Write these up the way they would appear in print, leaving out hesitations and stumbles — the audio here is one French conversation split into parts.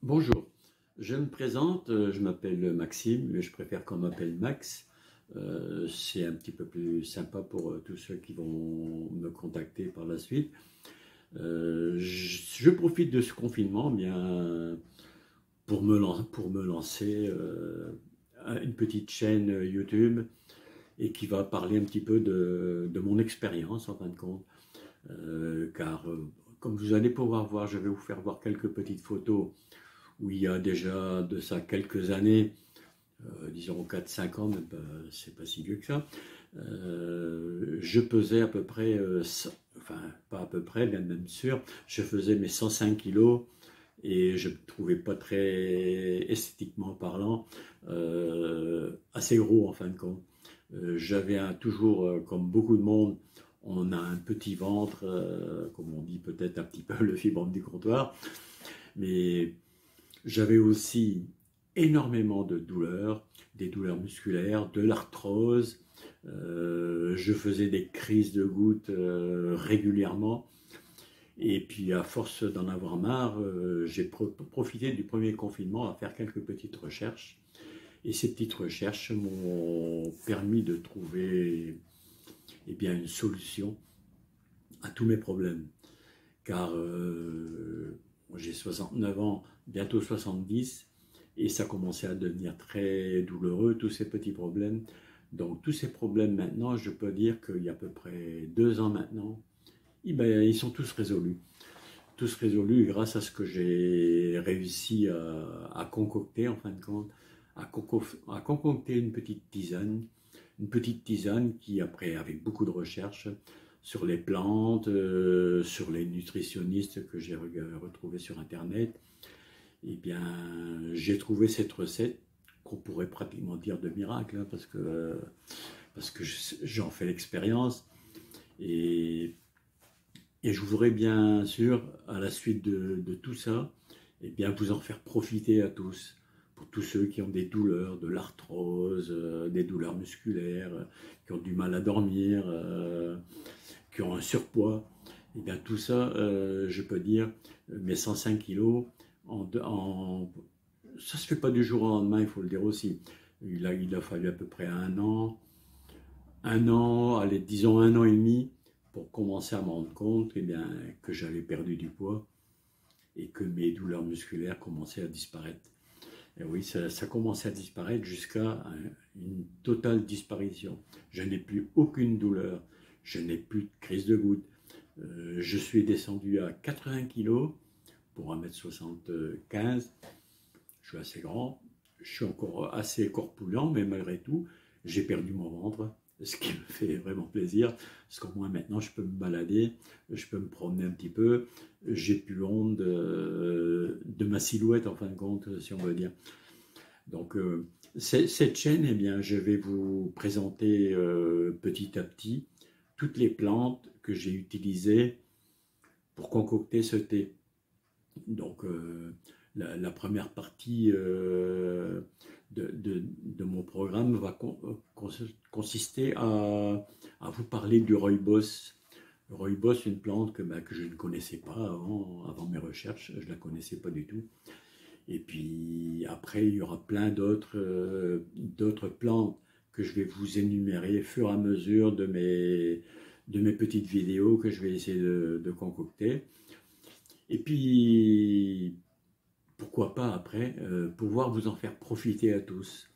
Bonjour, je me présente, je m'appelle Maxime, mais je préfère qu'on m'appelle Max. C'est un petit peu plus sympa pour tous ceux qui vont me contacter par la suite. Je profite de ce confinement bien pour me lancer à une petite chaîne YouTube et qui va parler un petit peu de mon expérience en fin de compte. Car comme vous allez pouvoir voir, je vais vous faire voir quelques petites photos où il y a déjà de ça quelques années, disons 4-5 ans, même pas, c'est pas si vieux que ça, je pesais à peu près, enfin pas à peu près, bien même sûr, je faisais mes 105 kilos et je ne me trouvais pas très esthétiquement parlant assez gros en fin de compte. J'avais toujours, comme beaucoup de monde, on a un petit ventre, comme on dit peut-être un petit peu le fibrome du comptoir, mais j'avais aussi énormément de douleurs, des douleurs musculaires, de l'arthrose. Je faisais des crises de gouttes régulièrement. Et puis, à force d'en avoir marre, j'ai profité du premier confinement à faire quelques petites recherches. Et ces petites recherches m'ont permis de trouver eh bien, une solution à tous mes problèmes. Car j'ai 69 ans, bientôt 70, et ça commençait à devenir très douloureux, tous ces petits problèmes. Donc tous ces problèmes maintenant, je peux dire qu'il y a à peu près 2 ans maintenant, eh ben, ils sont tous résolus. Tous résolus grâce à ce que j'ai réussi à concocter, en fin de compte, à concocter une petite tisane qui, après, avec beaucoup de recherches sur les plantes, sur les nutritionnistes que j'ai retrouvés sur Internet, eh bien, j'ai trouvé cette recette qu'on pourrait pratiquement dire de miracle, hein, parce que j'en fais l'expérience. Et, et je voudrais bien sûr, à la suite de tout ça, eh bien, vous en faire profiter à tous. Pour tous ceux qui ont des douleurs, de l'arthrose, des douleurs musculaires, qui ont du mal à dormir, qui ont un surpoids, et bien tout ça, je peux dire, mes 105 kilos, ça ne se fait pas du jour au lendemain, il faut le dire aussi. Il a fallu à peu près un an, allez, disons 1 an et demi, pour commencer à me rendre compte eh bien, que j'avais perdu du poids et que mes douleurs musculaires commençaient à disparaître. Et oui, ça commençait à disparaître jusqu'à une totale disparition. Je n'ai plus aucune douleur, je n'ai plus de crise de goutte. Je suis descendu à 80 kilos pour 1,75 m. Je suis assez grand, je suis encore assez corpulent, mais malgré tout, j'ai perdu mon ventre, ce qui me fait vraiment plaisir, parce qu'au moins maintenant je peux me balader, je peux me promener un petit peu, j'ai plus honte de ma silhouette en fin de compte, si on veut dire. Donc cette chaîne, eh bien, je vais vous présenter petit à petit toutes les plantes que j'ai utilisées pour concocter ce thé. Donc la première partie de mon programme va consister à vous parler du rooibos. Le rooibos, une plante que je ne connaissais pas avant mes recherches, je ne la connaissais pas du tout. Et puis après, il y aura plein d'autres plantes que je vais vous énumérer au fur et à mesure de mes petites vidéos que je vais essayer de concocter. Et puis, pourquoi pas après, pouvoir vous en faire profiter à tous.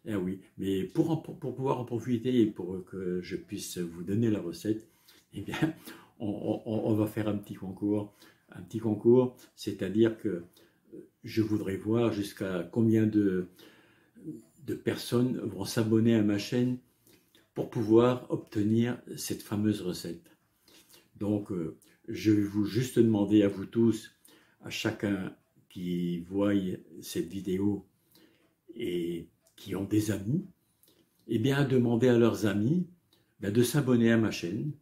Eh oui, mais pour pouvoir en profiter et pour que je puisse vous donner la recette, eh bien, on va faire un petit concours. Un petit concours, c'est-à-dire que je voudrais voir jusqu'à combien de personnes vont s'abonner à ma chaîne pour pouvoir obtenir cette fameuse recette. Donc, je vais vous juste demander à vous tous, à chacun qui voit cette vidéo et qui ont des amis, eh bien, demander à leurs amis de s'abonner à ma chaîne.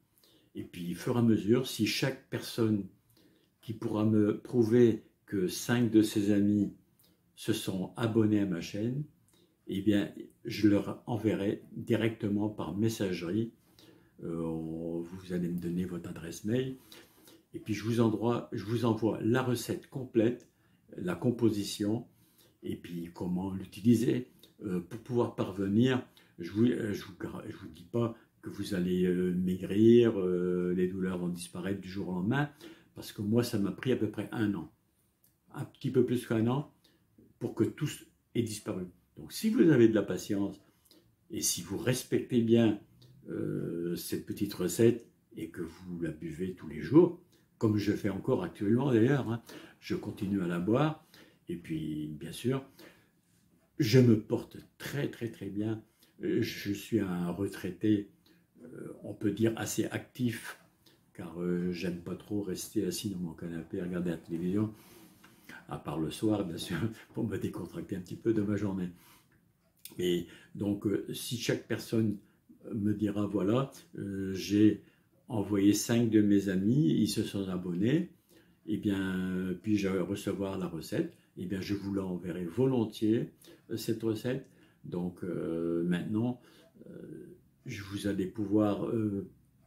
Et puis, au fur et à mesure, si chaque personne qui pourra me prouver que 5 de ses amis se sont abonnés à ma chaîne, eh bien, je leur enverrai directement par messagerie. Vous allez me donner votre adresse mail. Et puis, je vous envoie la recette complète la composition et puis comment l'utiliser pour pouvoir parvenir. Je vous dis pas que vous allez maigrir, les douleurs vont disparaître du jour au lendemain, parce que moi, ça m'a pris à peu près un an, un petit peu plus qu'un an, pour que tout ait disparu. Donc si vous avez de la patience, et si vous respectez bien cette petite recette, et que vous la buvez tous les jours, comme je fais encore actuellement d'ailleurs, hein, je continue à la boire, et puis bien sûr, je me porte très très très bien. Je suis un retraité, on peut dire assez actif, car j'aime pas trop rester assis dans mon canapé à regarder la télévision, à part le soir bien sûr, pour me décontracter un petit peu de ma journée. Et donc si chaque personne me dira voilà, j'ai envoyé 5 de mes amis, ils se sont abonnés, et bien puis-je recevoir la recette, et bien je vous l'enverrai volontiers, cette recette. Donc maintenant, vous allez pouvoir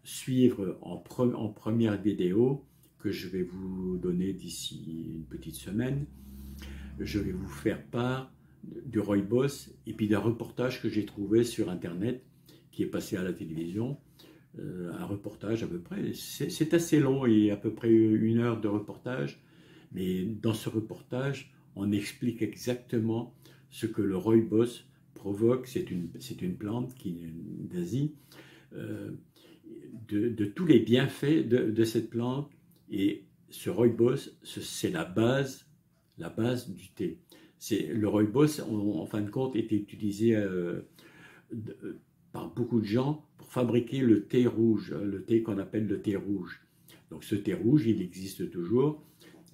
suivre en première vidéo que je vais vous donner d'ici une petite semaine. Je vais vous faire part du rooibos et puis d'un reportage que j'ai trouvé sur internet qui est passé à la télévision. Un reportage à peu près, c'est assez long, il y a à peu près 1 heure de reportage, mais dans ce reportage, on explique exactement ce que le rooibos provoque. C'est une plante qui est d'Asie, de tous les bienfaits de cette plante, et ce rooibos, c'est la base du thé. Le rooibos, en fin de compte, était utilisé par beaucoup de gens pour fabriquer le thé rouge, le thé qu'on appelle le thé rouge. Donc ce thé rouge, il existe toujours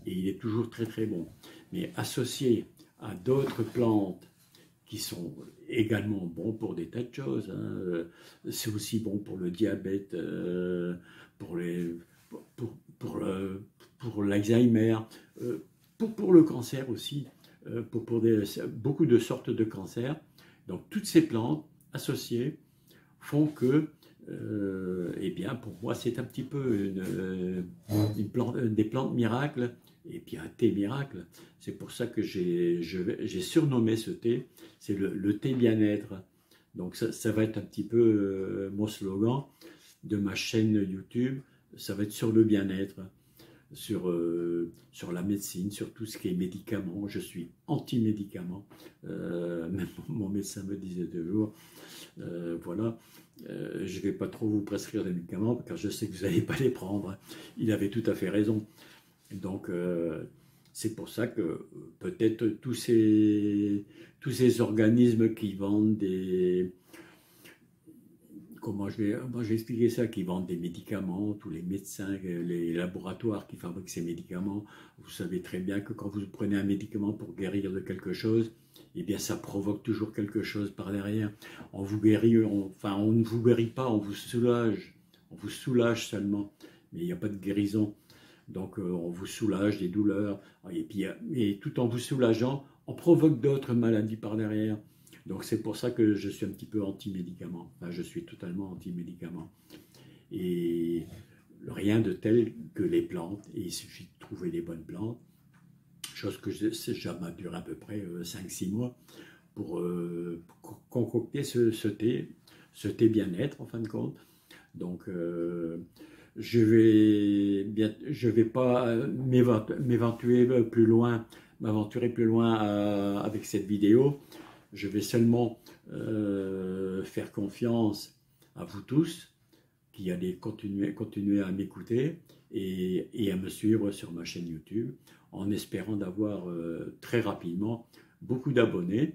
et il est toujours très très bon. Mais associé à d'autres plantes qui sont également bons pour des tas de choses, hein. C'est aussi bon pour le diabète, pour l'Alzheimer, pour le cancer aussi, pour beaucoup de sortes de cancers. Donc toutes ces plantes associées font que, eh bien, pour moi, c'est un petit peu des plantes miracles et puis un thé miracle. C'est pour ça que j'ai surnommé ce thé, c'est le thé bien-être. Donc ça va être un petit peu mon slogan de ma chaîne YouTube, ça va être sur le bien-être, sur la médecine, sur tout ce qui est médicaments. Je suis anti-médicaments, même mon médecin me disait toujours, voilà, je ne vais pas trop vous prescrire des médicaments car je sais que vous n'allez pas les prendre. Il avait tout à fait raison. Donc c'est pour ça que peut-être tous ces organismes qui vendent des... Comment je vais expliquer ça, qui vendent des médicaments, tous les médecins, les laboratoires qui fabriquent ces médicaments, vous savez très bien que quand vous prenez un médicament pour guérir de quelque chose, eh bien ça provoque toujours quelque chose par derrière. On vous guérit, enfin on ne vous guérit pas, on vous soulage seulement, mais il n'y a pas de guérison. Donc on vous soulage des douleurs, et tout en vous soulageant, on provoque d'autres maladies par derrière. Donc c'est pour ça que je suis un petit peu anti-médicament. Enfin, je suis totalement anti-médicament. Et rien de tel que les plantes. Et il suffit de trouver les bonnes plantes. Chose que ça m'a duré à peu près 5-6 mois pour concocter ce thé bien-être en fin de compte. Donc je vais pas m'aventurer plus loin avec cette vidéo. Je vais seulement faire confiance à vous tous qui allez continuer à m'écouter et à me suivre sur ma chaîne YouTube, en espérant d'avoir très rapidement beaucoup d'abonnés.